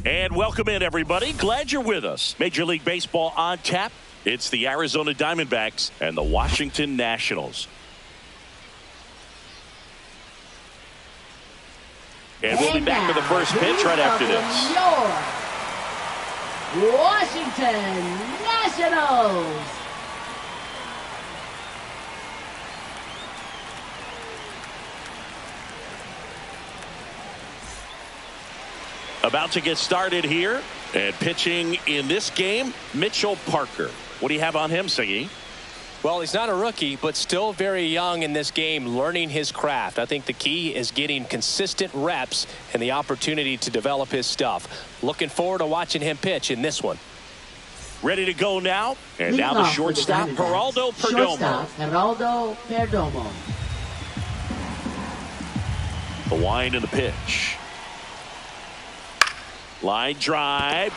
And welcome in, everybody. Glad you're with us. Major League Baseball on tap. It's the Arizona Diamondbacks and the Washington Nationals. And we'll be back for the first pitch right after this. Your Washington Nationals. About to get started here. And pitching in this game, Mitchell Parker. What do you have on him, Siggy? Well, he's not a rookie, but still very young in this game, learning his craft. I think the key is getting consistent reps and the opportunity to develop his stuff. Looking forward to watching him pitch in this one. Ready to go now. And now the shortstop, Geraldo Perdomo. Shortstop, Geraldo Perdomo. The wind and the pitch. Line drive.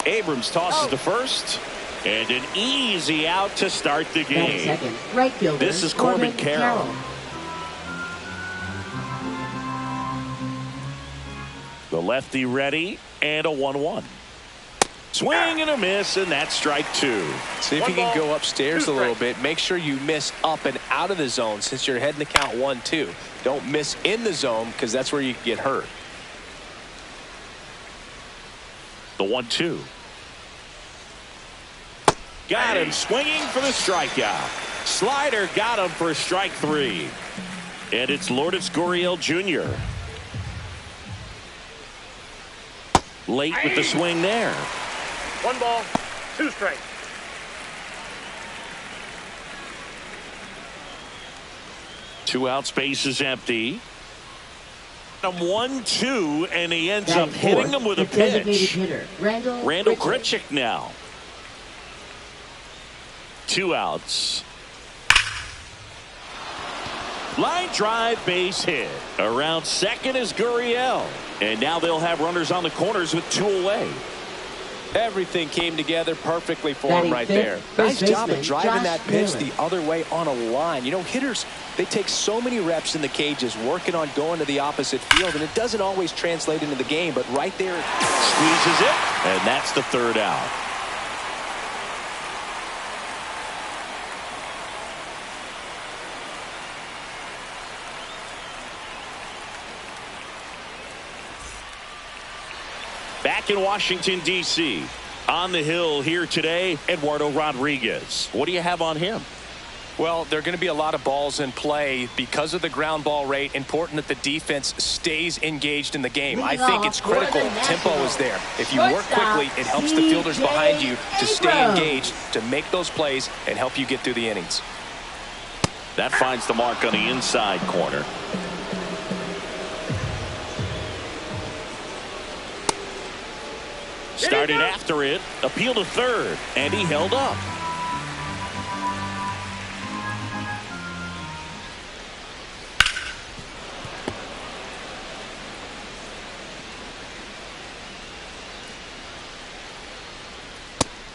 Abrams tosses to first. And an easy out to start the game. Second, right fielder, this is Corbin Carroll. The lefty ready, and a 1-1. Swing and a miss, and that's strike two. See if you can go upstairs a little bit. Make sure you miss up and out of the zone since you're heading to count 1-2. Don't miss in the zone because that's where you get hurt. The 1-2. Got him swinging for the strikeout. Slider got him for strike three. And it's Lourdes Gurriel Jr. Late with the swing there. 1 ball, 2 strikes. Two out, space is empty. 1-2, and he ends up hitting him with a pitch. Randall Grichuk now. 2 outs. Line drive, base hit. Around second is Gurriel. And now they'll have runners on the corners with 2 away. Everything came together perfectly for him right there. Nice job of driving that pitch the other way on a line. You know, hitters, they take so many reps in the cages working on going to the opposite field, and it doesn't always translate into the game, but right there, squeezes it, and that's the 3rd out. Back in Washington, D.C. On the hill here today, Eduardo Rodriguez. What do you have on him? Well, there are going to be a lot of balls in play because of the ground ball rate. Important that the defense stays engaged in the game. I think it's critical. Tempo is there. If you work quickly, it helps the fielders behind you to stay engaged, to make those plays, and help you get through the innings. That finds the mark on the inside corner. Started after it, appeal to third, and he held up.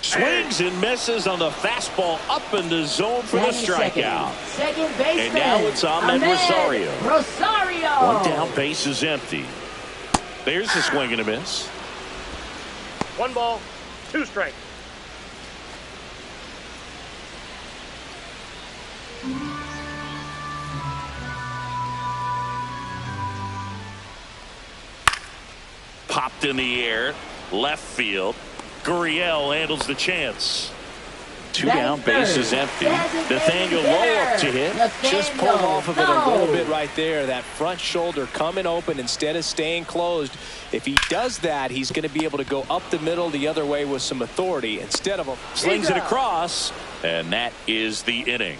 Swings and misses on the fastball up in the zone for the strikeout. Second baseman. And now it's Ahmed Rosario. Rosario. 1 down, base is empty. There's the swing and a miss. 1 ball, 2 strikes. Popped in the air, left field. Gurriel handles the chance. 2 down, base is empty. Nathaniel Lowe up to hit. Just pulled off of it a little bit right there. That front shoulder coming open instead of staying closed. If he does that, he's going to be able to go up the middle the other way with some authority instead of a slings it across, and that is the inning.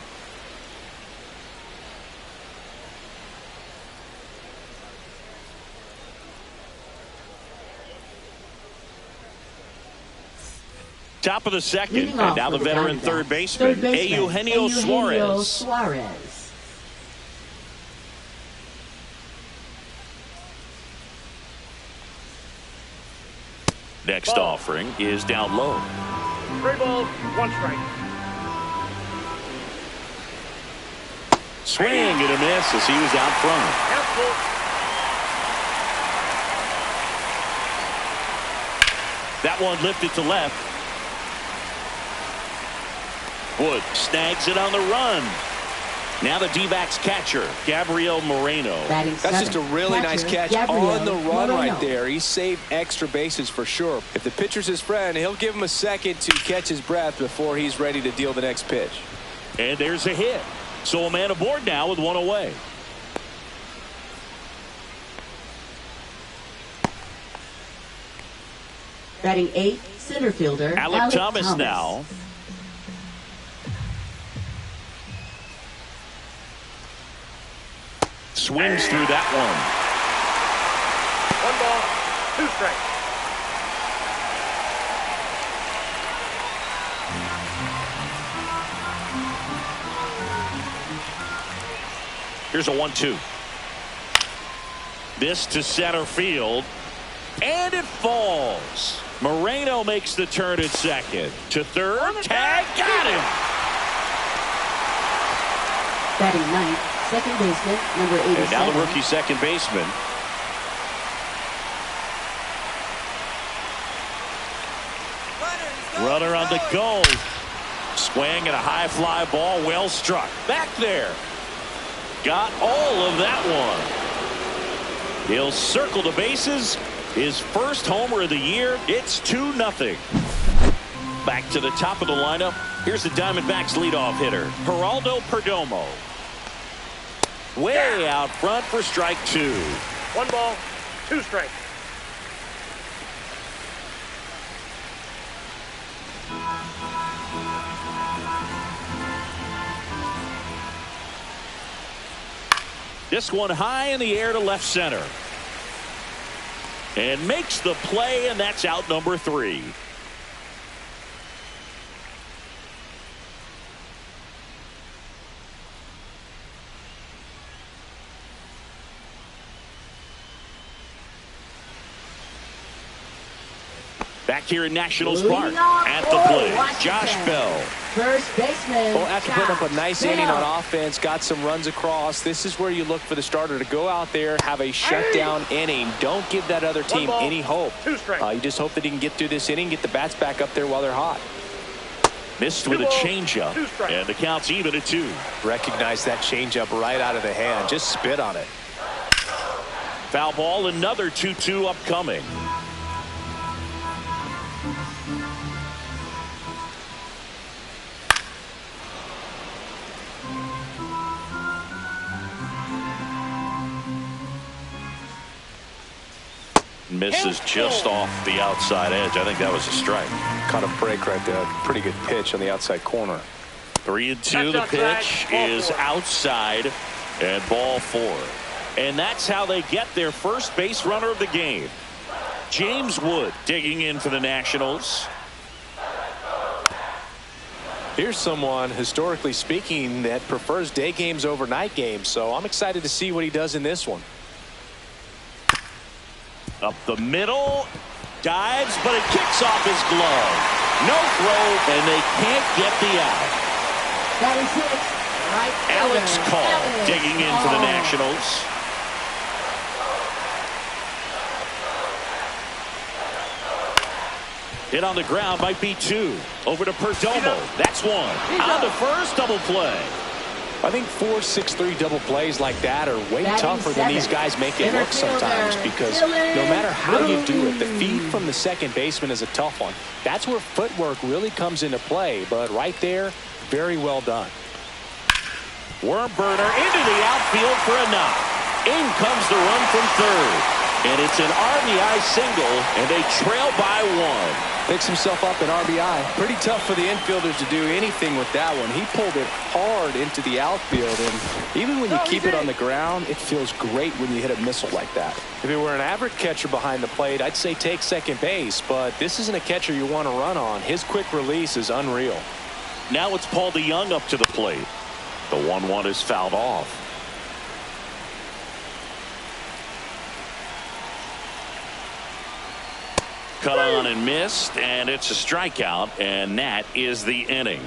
Top of the second, and now the veteran third baseman, Eugenio Suarez. Next offering is down low. 3 balls, 1 strike. Swing and a miss as he was out front. That one lifted to left. Wood snags it on the run. Now the D-backs catcher, Gabriel Moreno. That's just a really nice catch on the run right there. He saved extra bases for sure. If the pitcher's his friend, he'll give him a second to catch his breath before he's ready to deal the next pitch. And there's a hit. So a man aboard now with one away. Batting 8th, center fielder Alec Thomas now. Swings through that one. 1 ball, 2 strikes. Here's a 1-2. This to center field. And it falls. Moreno makes the turn at second. To third. Tag. Got him. Batting 9th, second baseman, number 87. And now the rookie second baseman. Runner on the go. Swing and a high fly ball. Well struck. Back there. Got all of that one. He'll circle the bases. His first homer of the year. It's 2-0. Back to the top of the lineup. Here's the Diamondbacks leadoff hitter, Geraldo Perdomo. Way out front for strike 2. 1 ball, 2 strikes. This one high in the air to left center. And makes the play, and that's out number 3. Back here in Nationals Park at the plate, Josh Bell. First baseman. Well, after putting up a nice inning on offense, got some runs across, this is where you look for the starter to go out there, have a shutdown inning. Don't give that other team any hope. 2 strikes. You just hope that he can get through this inning, get the bats back up there while they're hot. Missed with a changeup, and the count's even at 2. Recognize that changeup right out of the hand. Just spit on it. Foul ball, another 2-2 upcoming. Misses just off the outside edge. I think that was a strike. Caught a break right there. Pretty good pitch on the outside corner. 3-2. The pitch is outside, and ball 4. And that's how they get their first base runner of the game. James Wood digging in for the Nationals. Here's someone, historically speaking, that prefers day games over night games. So I'm excited to see what he does in this one. Up the middle, dives, but it kicks off his glove. No throw, and they can't get the out. That is it. Right. Alex Call digging in for the Nationals. Hit on the ground, might be 2. Over to Perdomo. That's 1. On the first, double play. I think 4-6-3 double plays like that are way tougher than these guys make it look sometimes, because no matter how you do it, the feed from the second baseman is a tough one. That's where footwork really comes into play, but right there, very well done. Worm burner into the outfield for a knock. In comes the run from third. And it's an RBI single, and they trail by 1. Picks himself up an RBI. Pretty tough for the infielders to do anything with that one. He pulled it hard into the outfield, and even when you keep it on the ground, it feels great when you hit a missile like that. If it were an average catcher behind the plate, I'd say take second base, but this isn't a catcher you want to run on. His quick release is unreal. Now it's Paul DeYoung up to the plate. The 1-1 is fouled off. Cut on and missed, and it's a strikeout, and that is the inning.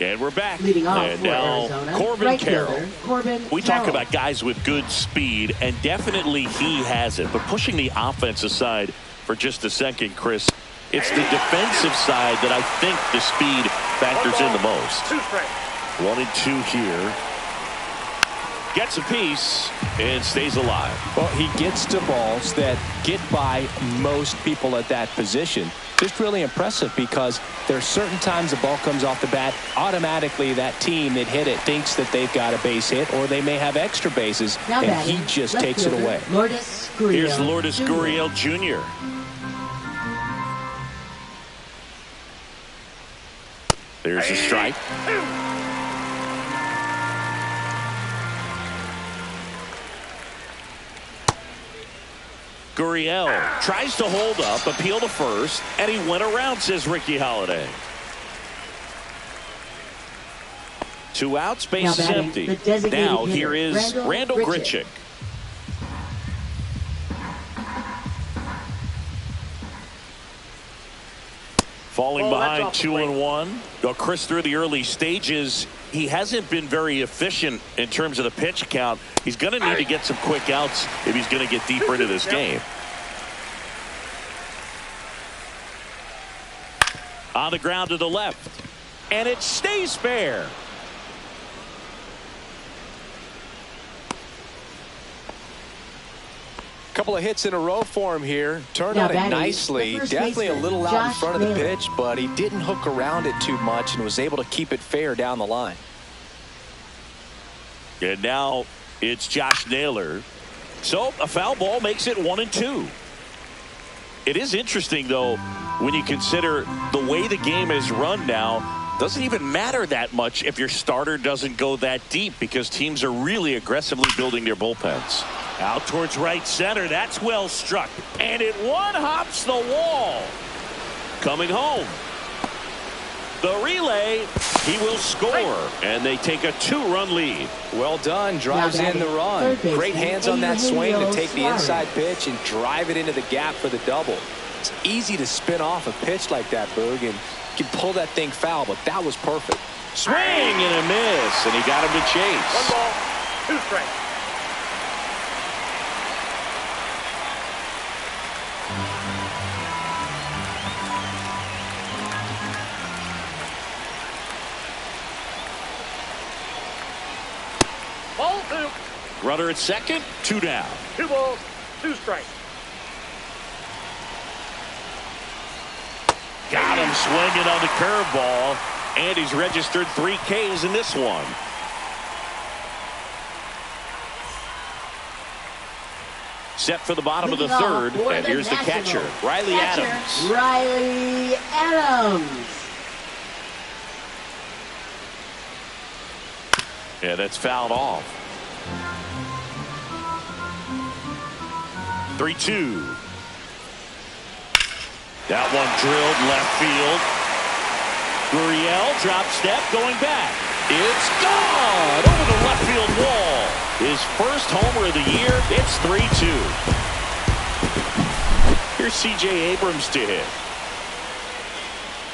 And we're back. Leading off And for now Arizona, Corbin right Carroll. fielder, Corbin We talk Carroll. about guys with good speed, and definitely he has it. But pushing the offense aside for just a second, Chris, it's the defensive side that I think the speed factors in the most. 2 strikes. 1-2 here. Gets a piece and stays alive. Well, he gets to balls that get by most people at that position. Just really impressive because there's certain times the ball comes off the bat, automatically that team that hit it thinks that they've got a base hit or they may have extra bases, Now and he batting, just left takes it fielder, away. Lourdes Gurriel Here's Lourdes Jr. Gurriel Jr. There's a strike. Gurriel tries to hold up, appeal to first, and he went around, says Ricky Holiday. 2 outs, base Now is batting, empty. the designated Now hitter, here is Randall Grichuk. Falling Oh, that's behind off the plate. 2-1. Well, Chris, through the early stages, he hasn't been very efficient in terms of the pitch count. He's going to need to get some quick outs if he's going to get deeper into this game. On the ground to the left, and it stays fair. Couple of hits in a row for him here. Turned Now on it batting, nicely. the first Definitely a baseman, little out in Josh front of the Naylor. pitch, but he didn't hook around it too much and was able to keep it fair down the line. And now it's Josh Naylor. So a foul ball makes it 1-2. It is interesting, though, when you consider the way the game is run now. Doesn't even matter that much if your starter doesn't go that deep because teams are really aggressively building their bullpens. Out towards right center. That's well struck. And it one-hops the wall. Coming home. The relay. He will score. And they take a 2-run lead. Well done. Drives Now in the batting, run. third baseman, Great hands on that swing to Eugenio take the Suarez. inside pitch and drive it into the gap for the double. It's easy to spin off a pitch like that, Boog, and you can pull that thing foul, but that was perfect. Swing and a miss. And he got him to 1 chase. ball, 2 strikes. Ball 2. Runner at second. 2 down. 2 balls, 2 strikes. Got him swinging on the curveball. And he's registered 3 Ks in this one. Set for the bottom of the Leading off third. for And the here's the catcher, Nationals. Riley Adams. Riley Adams. Yeah, that's fouled off. 3-2. That one drilled left field. Gurriel drop step going back. It's gone over the left field wall. His first homer of the year. It's 3-2. Here's C.J. Abrams to hit.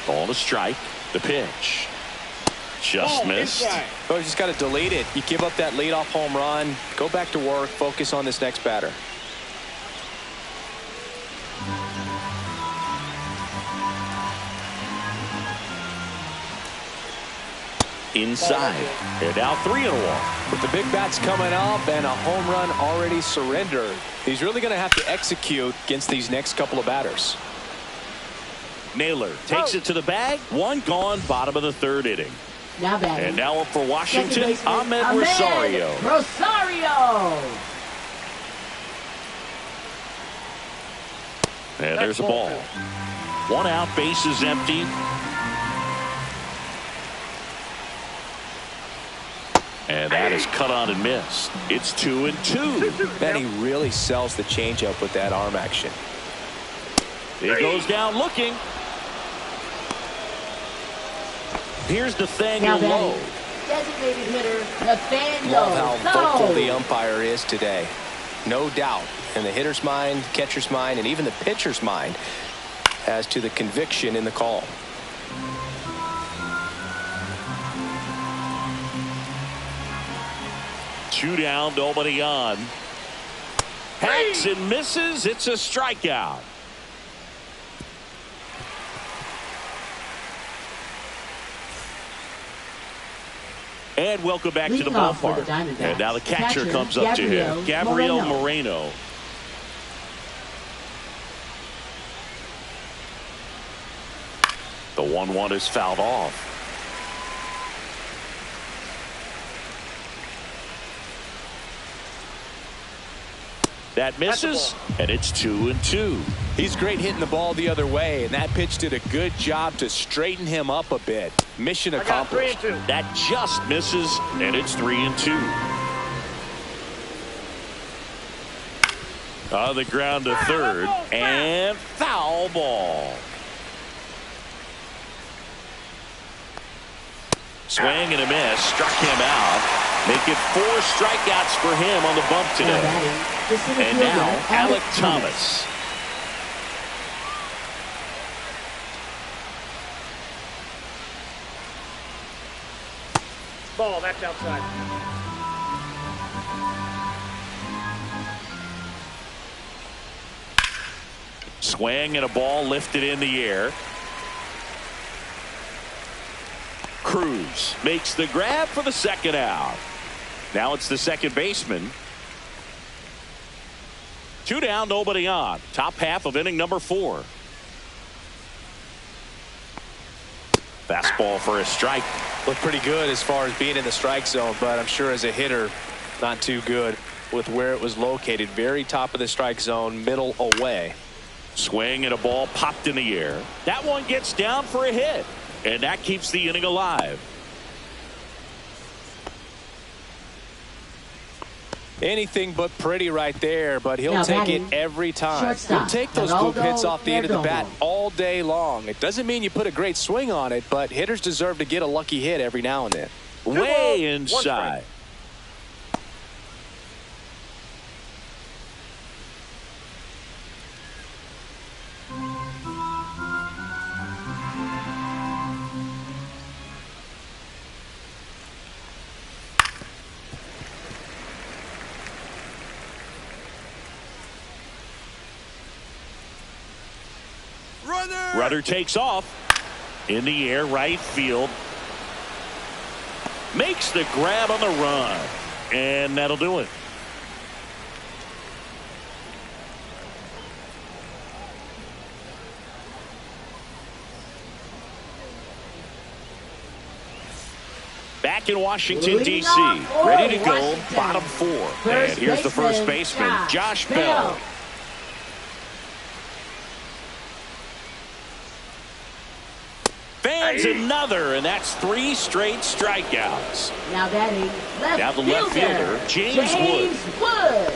Ball to strike. The pitch. Just missed. Oh, you just got to delete it. You give up that leadoff home run. Go back to work. Focus on this next batter. Inside. And now 3-1. With the big bats coming up and a home run already surrendered, he's really going to have to execute against these next couple of batters. Naylor takes it to the bag. 1 gone, bottom of the 3rd inning. Now batting. And now up for Second Washington, baseman, Ahmed Rosario. Rosario. And there's a ball. 1 out, base is empty. And that is cut on and missed. It's 2-2. Man, he really sells the changeup with that arm action. He goes down looking. Here's Nathaniel Now Lowe. batting, designated hitter Nathaniel Love how vocal Lowe. the umpire is today. No doubt in the hitter's mind, catcher's mind, and even the pitcher's mind as to the conviction in the call. 2 down, nobody on. Hacks and misses. It's a strikeout. And welcome back to the ballpark. And now the catcher comes up to him. Gabriel Moreno. The 1-1 is fouled off. That misses, and it's 2-2. He's great hitting the ball the other way, and that pitch did a good job to straighten him up a bit. Mission accomplished. That just misses, and it's 3-2. On the ground to third, and foul ball. Swing and a miss, struck him out. Make it 4 strikeouts for him on the bump today. And now Alec Thomas. Ball, that's outside. Swing and a ball lifted in the air. Cruz makes the grab for the second out. Now it's the second baseman. 2 down, nobody on. Top half of inning number 4. Fastball for a strike. Looked pretty good as far as being in the strike zone, but I'm sure as a hitter, not too good with where it was located. Very top of the strike zone, middle away. Swing and a ball popped in the air. That one gets down for a hit, and that keeps the inning alive. Anything but pretty right there, but he'll take it every time. He'll take those good hits off the end of the bat all day long. It doesn't mean you put a great swing on it, but hitters deserve to get a lucky hit every now and then. Way inside. Rudder takes off in the air, right field. Makes the grab on the run, and that'll do it. Back in Washington, D.C., ready to go, bottom 4. And here's the first baseman, Josh Bell. Fans another, and that's 3 straight strikeouts. Now batting the left fielder, James Wood.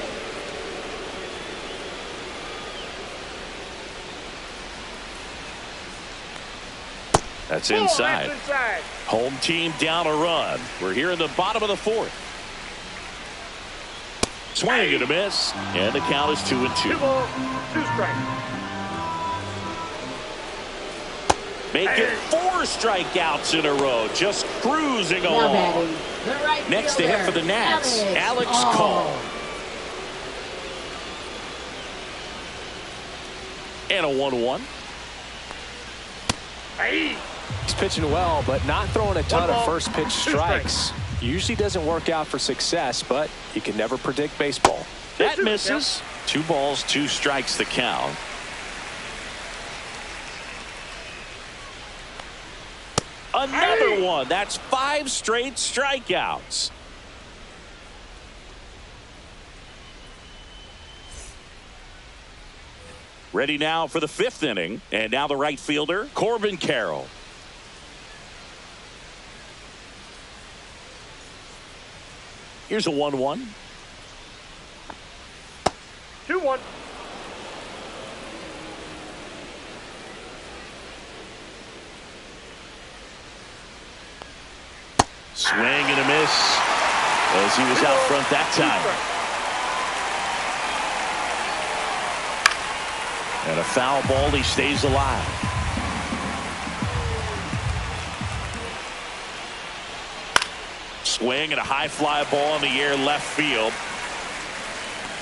That's inside. Home team down a run. We're here in the bottom of the 4th. Swing and a miss, and the count is 2-2. 2 balls, 2 strikes. Make it 4 strikeouts in a row, just cruising along. Next to hit for the Nats, Alex Call. And a 1-1. He's pitching well, but not throwing a ton of first pitch strikes. Usually doesn't work out for success, but you can never predict baseball. That misses. 2 balls, 2 strikes the count. Another one. That's 5 straight strikeouts. Ready now for the 5th inning. And now the right fielder, Corbin Carroll. Here's a 1-1. 2-1. Swing and a miss as he was out front that time. And a foul ball, he stays alive. Swing and a high fly ball in the air left field.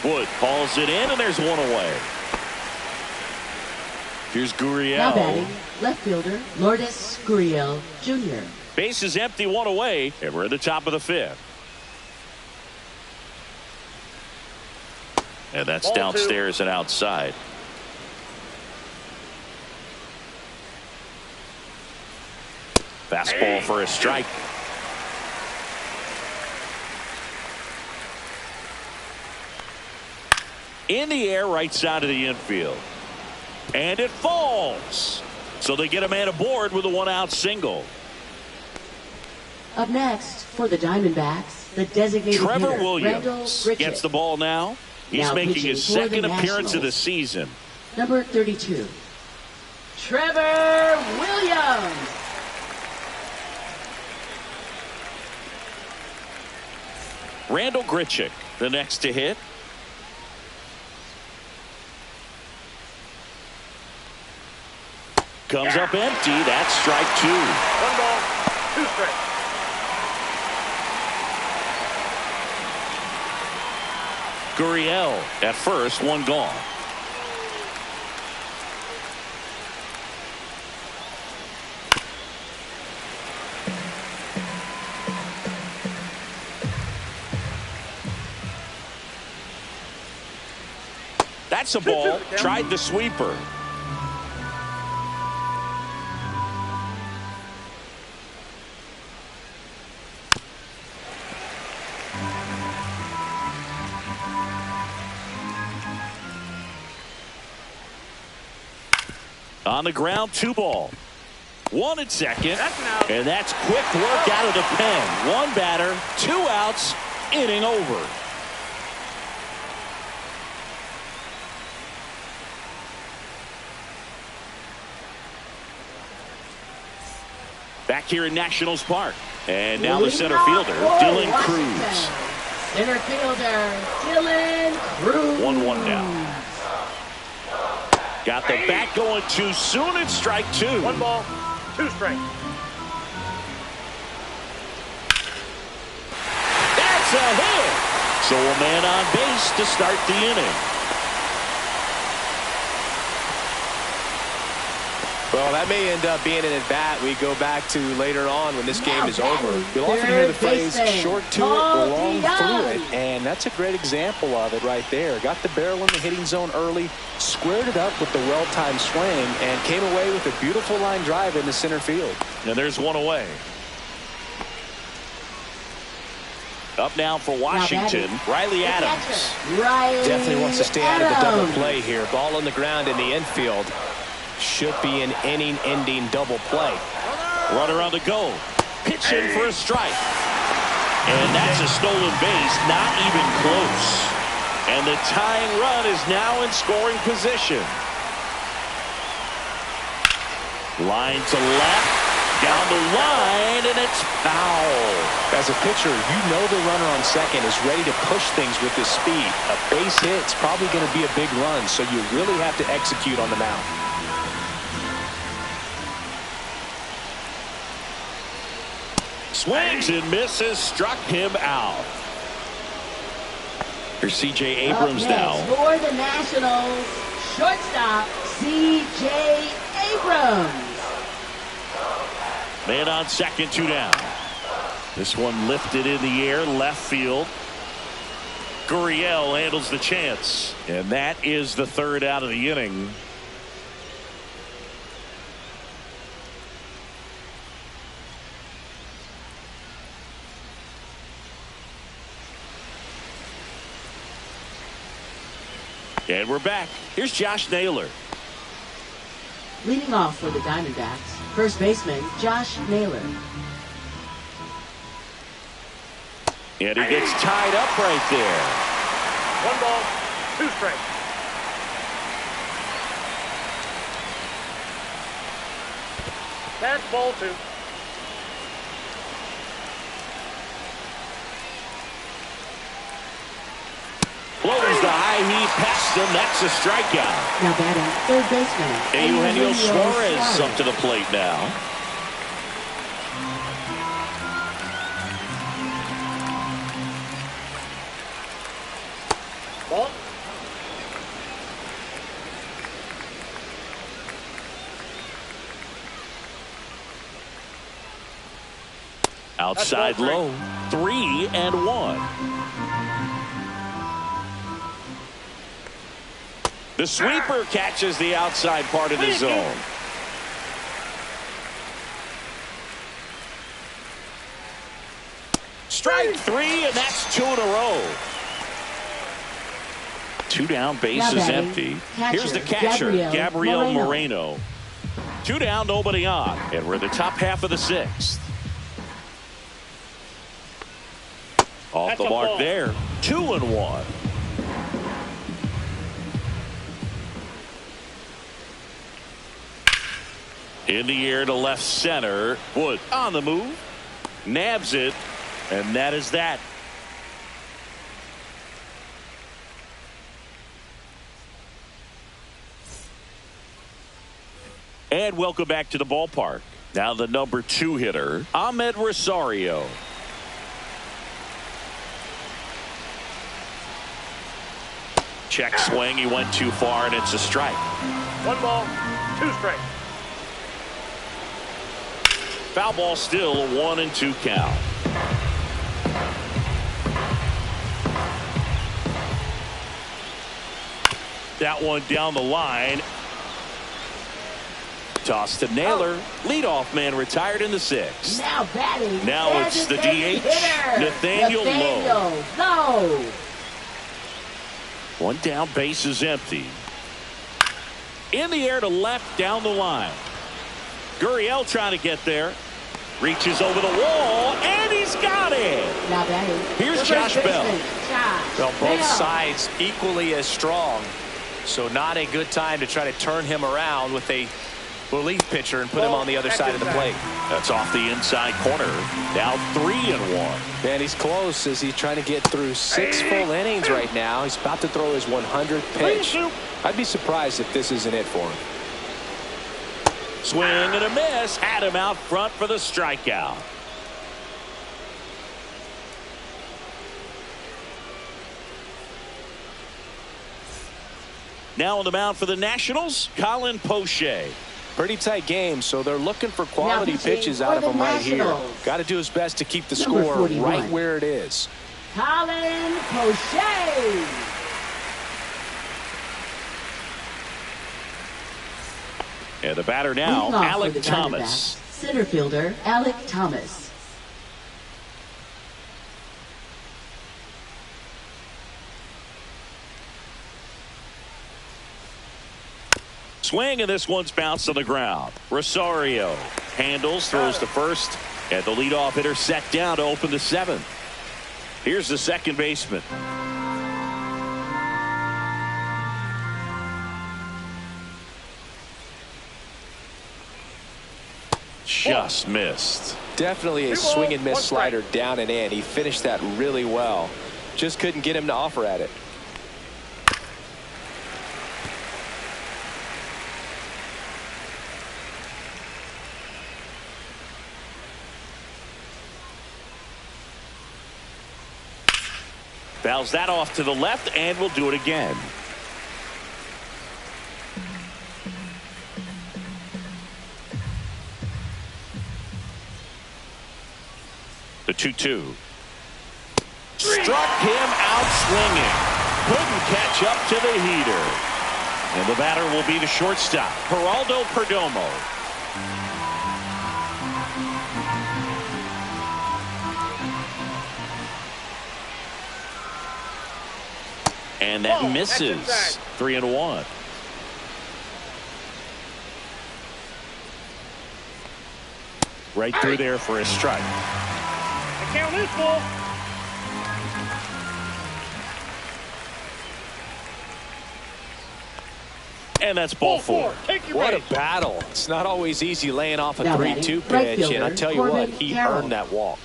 Wood calls it in, and there's one away. Here's Gurriel. Now batting, left fielder Lourdes Gurriel Jr. Base is empty, one away, and we're at the top of the fifth. And that's Ball downstairs 2. and outside. Fastball for a strike. In the air, right side of the infield. And it falls. So they get a man aboard with a one-out single. Up next for the Diamondbacks, the designated Trevor hitter, Randall Williams Grichuk. gets the ball now. He's Now making pitching his for the second appearance of the Nationals. season. Number 32, Trevor Williams. Randall Grichuk, the next to hit. Comes up empty. That's strike 2. 1 ball, 2 strikes. Gurriel at first, one gone. That's a ball. Tried the sweeper. On the ground, 2 ball. 1 at second. That's an out. And that's quick work out of the pen. 1 batter, 2 outs, inning over. Back here in Nationals Park. And now the center fielder, Dylan Cruz. Center fielder, Dylan Cruz. 1-1 now. Got the bat going too soon, and strike 2. 1 ball, 2 strikes. That's a hit. So a man on base to start the inning. Well, that may end up being an at-bat we go back to later on when this game is over. You'll often hear the phrase, short to it, long through it, and that's a great example of it right there. Got the barrel in the hitting zone early, squared it up with the well-timed swing, and came away with a beautiful line drive in the center field. And there's one away. Up now for Washington, Riley Adams. Definitely wants to stay out of the double play here. Ball on the ground in the infield. Should be an inning-ending double play. Runner on the go. Pitch in for a strike. And that's a stolen base, not even close. And the tying run is now in scoring position. Line to left. Down the line, and it's foul. As a pitcher, you know the runner on second is ready to push things with his speed. A base hit's probably going to be a big run, so you really have to execute on the mound. Swings and misses, struck him out. Here's C.J. Abrams now. For the Nationals, shortstop C.J. Abrams. Man on second, 2 down. This one lifted in the air, left field. Gurriel handles the chance. And that is the 3rd out of the inning. And we're back. Here's Josh Naylor. Leading off for the Diamondbacks, first baseman Josh Naylor. And he gets tied up right there. 1 ball, 2 strikes. That's ball 2. Blows the high heat past him. That's a strikeout. Now batting, third baseman Eugenio Suarez up to the plate now. ball. Outside low. 3-1. The sweeper catches the outside part of the zone. Strike 3, and that's 2 in a row. 2 down, bases empty. Here's the catcher, Gabriel Moreno. 2 down, nobody on. And we're in the top half of the 6th. Off the mark there. 2-1. In the air to left center. Wood on the move. Nabs it. And that is that. And welcome back to the ballpark. Now the number 2 hitter, Ahmed Rosario. Check swing. He went too far, and it's a strike. 1 ball, 2 strikes. Foul ball still, a 1-2 count. That one down the line. Toss to Naylor. Leadoff man retired in the 6th. Now batting. Now it's the DH, Nathaniel Lowe. 1 down, base is empty. In the air to left, down the line. Gurriel trying to get there. Reaches over the wall, and he's got it. Now batting. Here's Josh Bell. Well, both sides equally as strong. So not a good time to try to turn him around with a relief pitcher and put him on the other side of the plate. That's off the inside corner. Now 3-1. Man, he's close as he's trying to get through 6 full innings right now. He's about to throw his 100th pitch. I'd be surprised if this isn't it for him. Swing and a miss. Had him out front for the strikeout. Now on the mound for the Nationals, Colin Poche. Pretty tight game, so they're looking for quality pitches out of him right here. Got to do his best to keep the score right where it is. Colin Poche. And the batter now, Alec Thomas. Center fielder, Alec Thomas. Swing, and this one's bounced on the ground. Rosario handles, throws to first, and the leadoff hitter set down to open the 7th. Here's the second baseman. Just missed. Definitely a swing and miss slider down and in. He finished that really well. Just couldn't get him to offer at it. Fouls that off to the left, and we'll do it again. The 2-2. Struck him out swinging. Couldn't catch up to the heater. And the batter will be the shortstop, Geraldo Perdomo. And that misses. 3-1. Right through there for a strike. The count is full. And that's ball 4. What a battle. It's not always easy laying off a 3-2 pitch, and I tell you what, he earned that walk.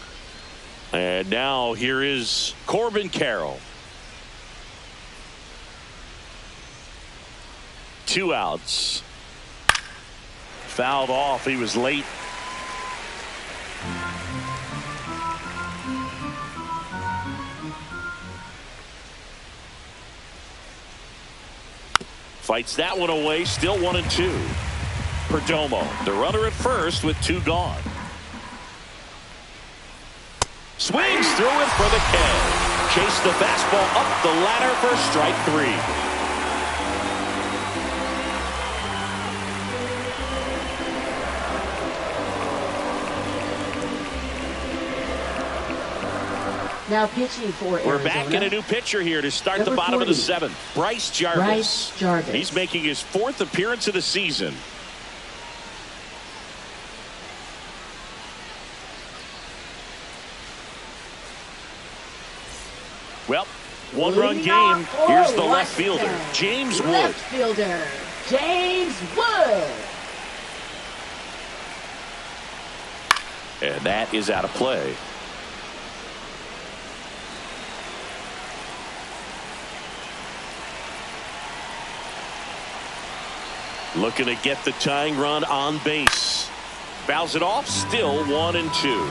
And now here is Corbin Carroll. 2 outs. Fouled off. He was late. Fights that one away, still 1-2. Perdomo, the runner at first with 2 gone. Swings through it for the K. Chase the fastball up the ladder for strike 3. Now pitching for Arizona. We're back in a new pitcher here to start Number the bottom 40. of the 7th. Bryce Jarvis. Bryce Jarvis. He's making his 4th appearance of the season. Well, 1-run game. Here's the left fielder, James Wood. Left fielder, James Wood. And that is out of play. Looking to get the tying run on base. Fouls it off, still 1-2.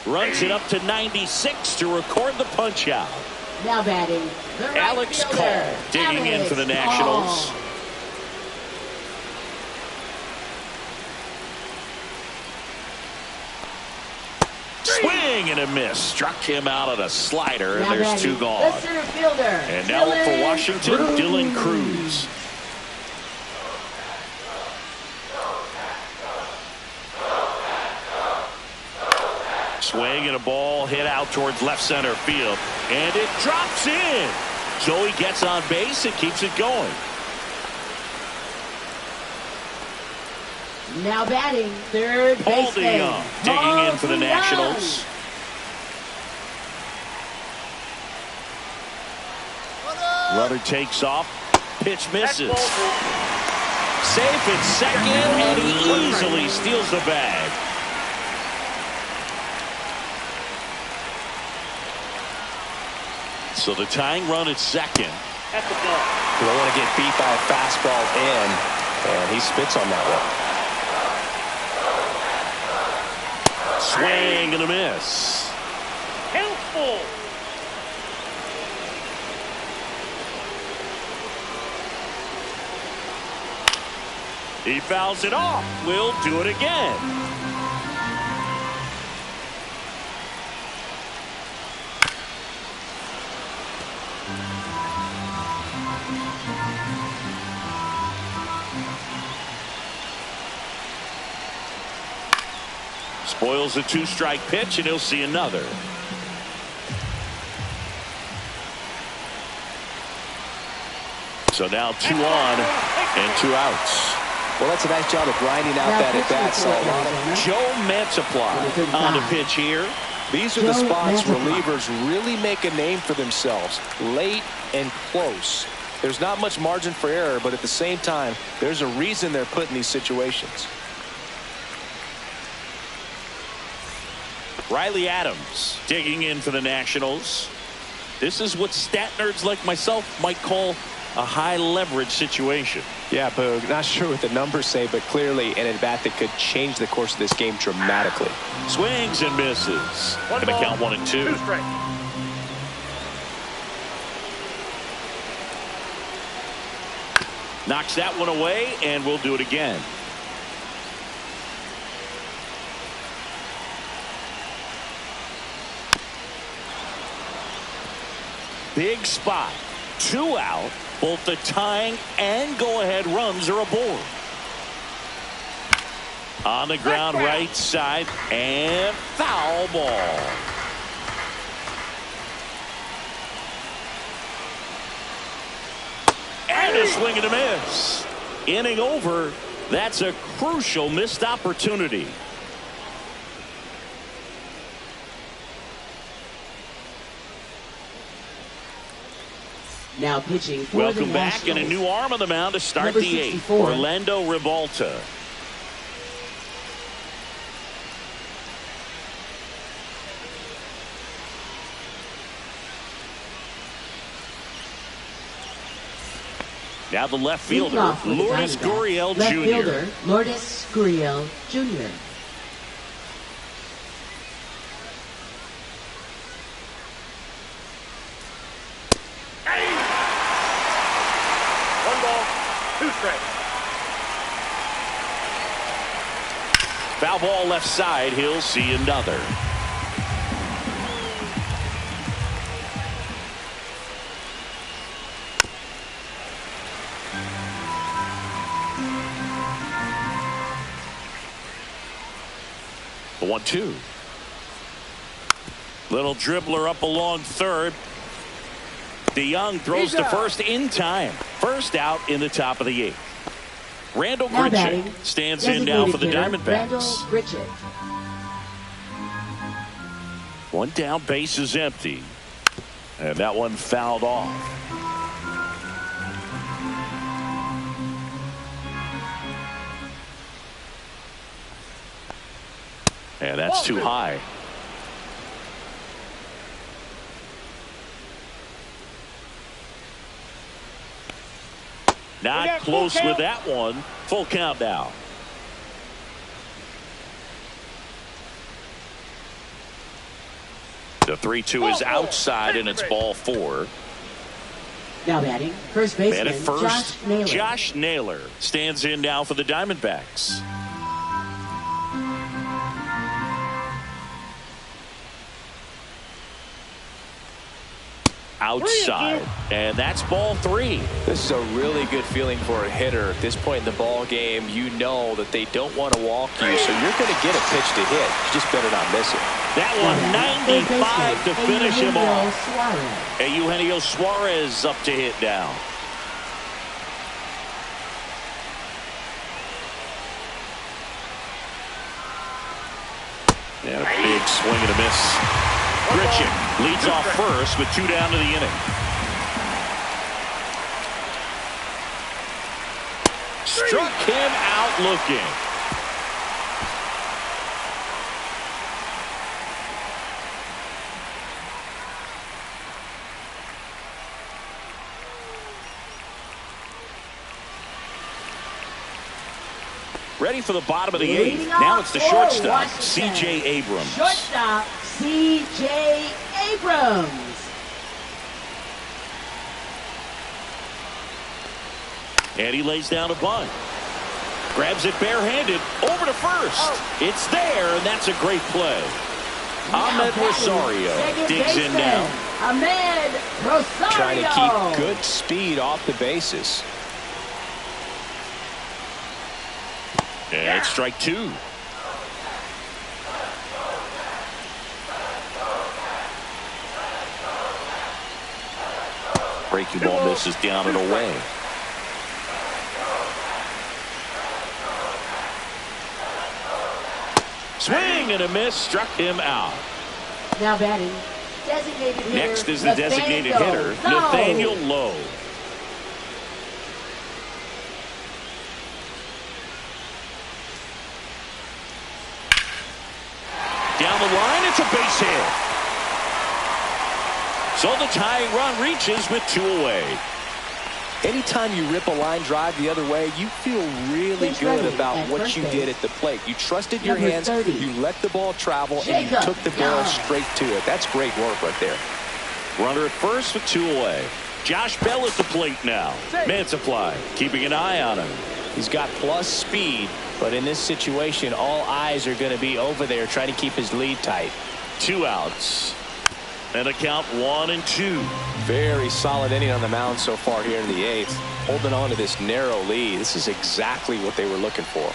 Runs it up to 96 to record the punch out. Now batting, the right Alex fielder, Call digging in for the Nationals. Call. Swing and a miss. Struck him out on a slider, and Now there's batting, 2 gone. the center fielder, And now up for Washington, Dylan Cruz. Swing and a ball hit out towards left center field. And it drops in. So he gets on base and keeps it going. Now batting, third Paul baseman. DeYoung digging in for the Nationals. Runner takes off. Pitch misses. Safe at second, and he easily steals the bag. So the tying run at second. At the ball. You don't want to get beat by a fastball in, and he spits on that one. Swing and a miss. Count full. He fouls it off. We'll do it again. Spoils a 2-strike pitch, and he'll see another. So now 2 on and 2 outs. Well, that's a nice job of grinding out Now that at bat. pitching for Arizona. Joe Mantiply on the pitch here. These are the Joe spots Mantiply. relievers really make a name for themselves. Late and close. There's not much margin for error, but at the same time, there's a reason they're put in these situations. Riley Adams digging in for the Nationals. This is what stat nerds like myself might call a high leverage situation. Yeah, Boog, not sure what the numbers say, but clearly an at-bat that could change the course of this game dramatically. Swings and misses. One Gonna ball, count 1 and 2. 2 strikes. Knocks that one away, and we'll do it again. Big spot. 2 out. Both the tying and go-ahead runs are aboard. On the ground, right side, and foul ball. And a swing and a miss. Inning over. That's a crucial missed opportunity. Now pitching for Welcome the back, and a Nationals. new arm on the mound to start Number the 8th. 64. Orlando Rivalta. Now the left Leading fielder, off for the Lourdes Diamondbacks. Gurriel Left Jr. fielder, Lourdes Gurriel Jr. Foul ball left side. He'll see another. The 1-2. Little dribbler up along third. DeYoung throws to first in time. First out in the top of the 8th. Randall Grichuk stands in now for the Diamondbacks. One down, base is empty. And that one fouled off. And that's too high. Not close with that one. Full count now. The 3-2 is outside, and it's ball 4. Now batting, first baseman, Josh Naylor stands in now for the Diamondbacks. Outside, and that's ball 3. This is a really good feeling for a hitter at this point in the ball game. You know that they don't want to walk you, so you're going to get a pitch to hit. You just better not miss it. That one 95 to finish him off. And Eugenio Suarez up to hit now. And a big swing and a miss. Grichuk leads off first with 2 down to the inning. Struck him out looking. Ready for the bottom of the 8th. Now it's the shortstop, C.J. Abrams. Shortstop, C.J. Abrams. And he lays down a bunt. Grabs it barehanded over to first. It's there, and that's a great play. Ahmed Rosario digs in now. Ahmed Rosario. Trying to keep good speed off the bases. And it's strike 2. Breaking ball misses down and away. Swing and a miss, struck him out. Now batting, designated hitter. Next is the designated hitter, Nathaniel Lowe. Down the line, it's a base hit. So the tying run reaches with 2 away. Anytime you rip a line drive the other way, you feel really good about what you did at the plate. You trusted your hands, you let the ball travel, and you took the ball straight to it. That's great work right there. Runner at first with 2 away. Josh Bell at the plate now. Mantiply keeping an eye on him. He's got plus speed, but in this situation, all eyes are going to be over there trying to keep his lead tight. 2 outs. And a count 1-2. Very solid inning on the mound so far here in the 8th. Holding on to this narrow lead. This is exactly what they were looking for.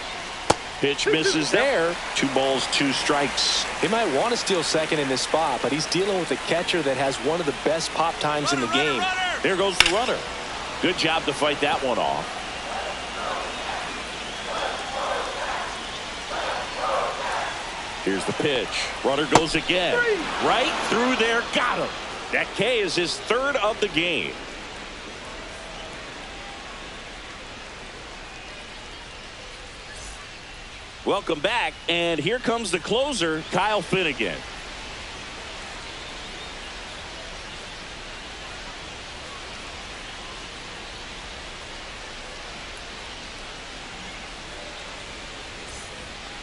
Pitch misses there. 2 balls, 2 strikes. He might want to steal second in this spot, but he's dealing with a catcher that has one of the best pop times in the game. There goes the runner. Good job to fight that one off. Here's the pitch. Runner goes again. Right through there. Got him. That K is his 3rd of the game. Welcome back. And here comes the closer, Kyle Finnegan.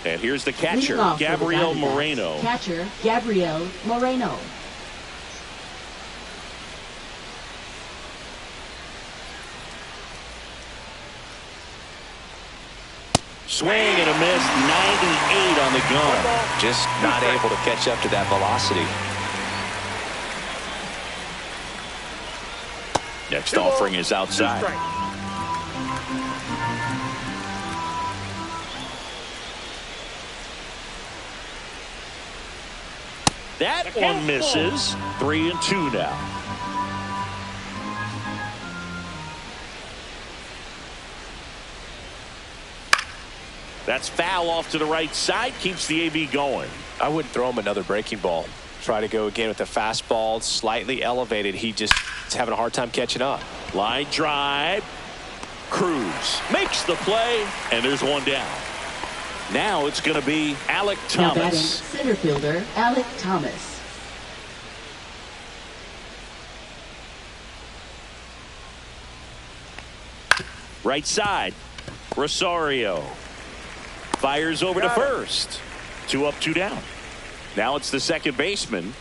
And here's the catcher, Gabriel Moreno. Catcher, Gabriel Moreno. swing and a miss. 98 on the gun. Just not able to catch up to that velocity. Next offering is outside. That one misses. 3-2 now. That's foul off to the right side. Keeps the AB going. I wouldn't throw him another breaking ball. Try to go again with the fastball slightly elevated. He just is having a hard time catching up. Line drive. Cruz makes the play, and there's one down. Now it's going to be Alec Now batting Thomas. center fielder Alec Thomas. Right side. Rosario fires over to first. 2 up, 2 down. Now it's the second baseman.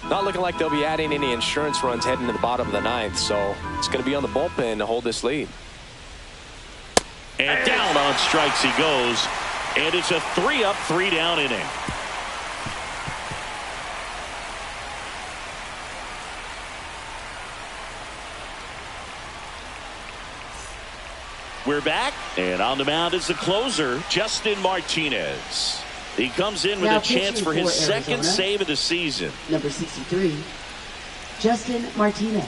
Not looking like they'll be adding any insurance runs heading to the bottom of the ninth, so it's going to be on the bullpen to hold this lead. And down on strikes he goes. And it's a 3 up, 3 down inning. We're back, and on the mound is the closer, Justin Martinez. He comes in with Now a chance for his pitching for second Arizona, save of the season. Number 63, Justin Martinez.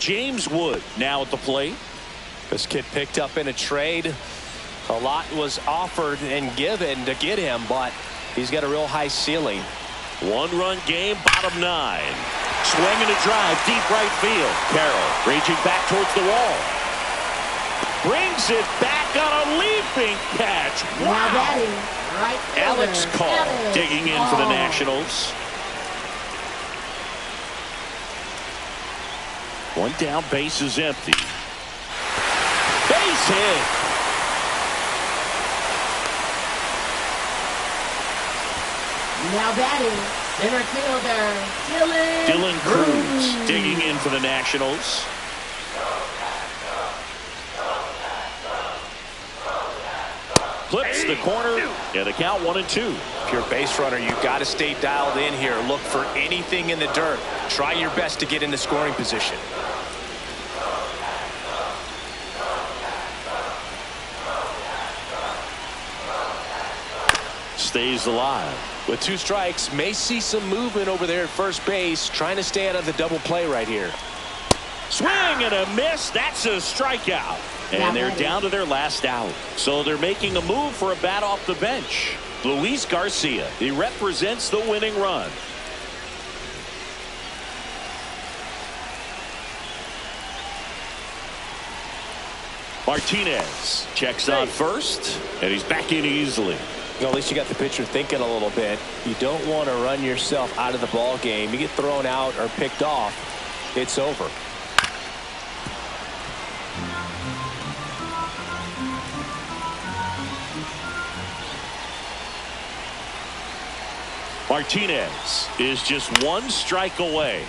James Wood now at the plate. This kid picked up in a trade. A lot was offered and given to get him, but he's got a real high ceiling. 1-run game, bottom 9. Swing and a drive, deep right field. Carroll reaching back towards the wall. Brings it back on a leaping catch. Now Wow. batting right fielder Alex Call Alex digging in for the Call. Nationals. 1 down, base is empty. Base hit. Now batting center fielder Dylan Cruz digging in for the Nationals. Clips the corner and a count 1-2. If you're a base runner, you've got to stay dialed in here. Look for anything in the dirt. Try your best to get into scoring position. Stays alive. With 2 strikes, may see some movement over there at first base, trying to stay out of the double play right here. Swing and a miss. That's a strikeout. And they're down to their last out. So they're making a move for a bat off the bench. Luis Garcia. He represents the winning run. Martinez checks on first, and he's back in easily. Well, at least you got the pitcher thinking a little bit. You don't want to run yourself out of the ball game. You get thrown out or picked off, it's over. Martinez is just 1 strike away.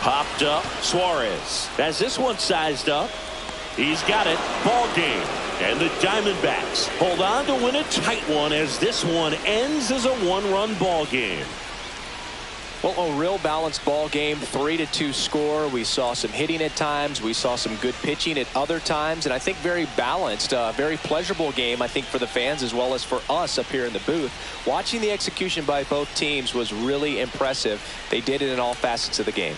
Popped up. Suarez has this one sized up. He's got it. Ball game. And the Diamondbacks hold on to win a tight one as this one ends as a 1-run ball game. Well, a real balanced ball game, 3-2 score. We saw some hitting at times. We saw some good pitching at other times. And I think very balanced, very pleasurable game, I think, for the fans as well as for us up here in the booth. Watching the execution by both teams was really impressive. They did it in all facets of the game.